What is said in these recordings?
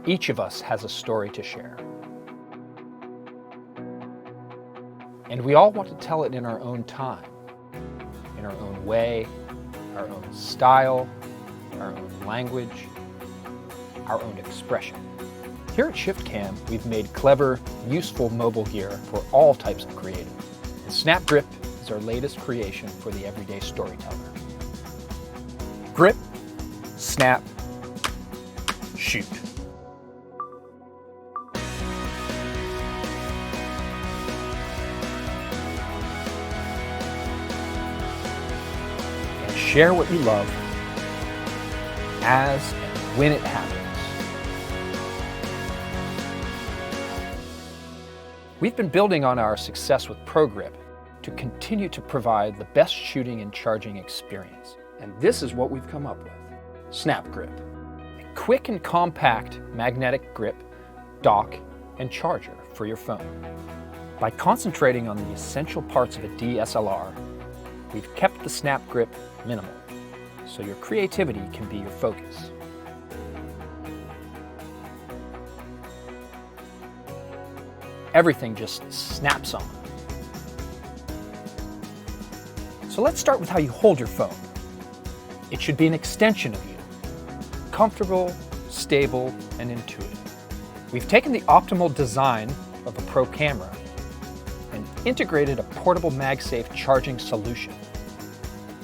Each of us has a story to share. And we all want to tell it in our own time, in our own way, our own style, our own language, our own expression. Here at ShiftCam, we've made clever, useful mobile gear for all types of creative. And SnapGrip is our latest creation for the everyday storyteller. Grip, snap, shoot. And share what you love as and when it happens. We've been building on our success with ProGrip to continue to provide the best shooting and charging experience. And this is what we've come up with. SnapGrip, a quick and compact magnetic grip, dock, and charger for your phone. By concentrating on the essential parts of a DSLR, we've kept the SnapGrip minimal, so your creativity can be your focus. Everything just snaps on. So let's start with how you hold your phone. It should be an extension of you. Comfortable, stable, and intuitive. We've taken the optimal design of a pro camera and integrated a portable MagSafe charging solution.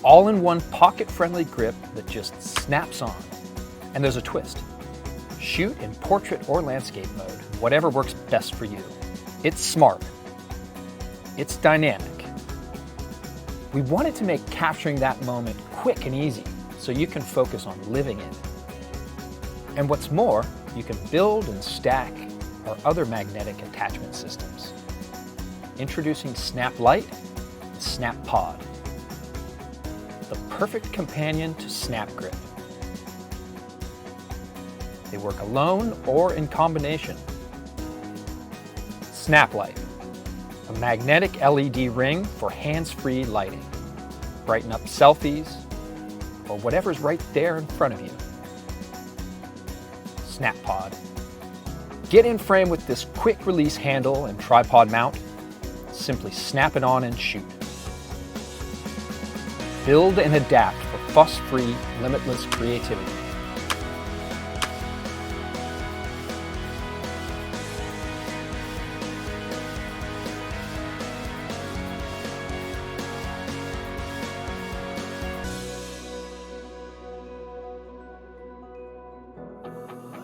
All in one pocket-friendly grip that just snaps on. And there's a twist. Shoot in portrait or landscape mode, whatever works best for you. It's smart. It's dynamic. We wanted to make capturing that moment quick and easy so you can focus on living it. And what's more, you can build and stack our other magnetic attachment systems. Introducing Snap Lite and Snap Pod, the perfect companion to SnapGrip. They work alone or in combination. Snap Light, a magnetic LED ring for hands-free lighting. Brighten up selfies or whatever's right there in front of you. Snap Pod. Get in frame with this quick release handle and tripod mount. Simply snap it on and shoot. Build and adapt for fuss-free, limitless creativity.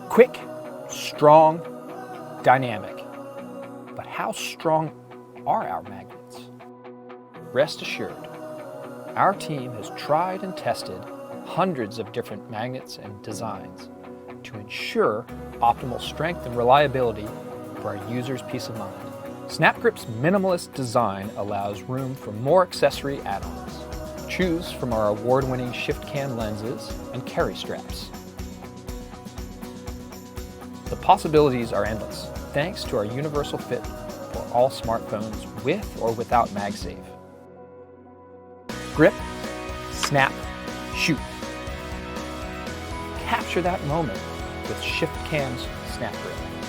Quick, strong, dynamic. But how strong are our magnets? Rest assured, our team has tried and tested hundreds of different magnets and designs to ensure optimal strength and reliability for our users' peace of mind. SnapGrip's minimalist design allows room for more accessory add-ons. Choose from our award-winning ShiftCam lenses and carry straps. The possibilities are endless, thanks to our universal fit for all smartphones with or without MagSafe. Grip, snap, shoot. Capture that moment with ShiftCam's SnapGrip.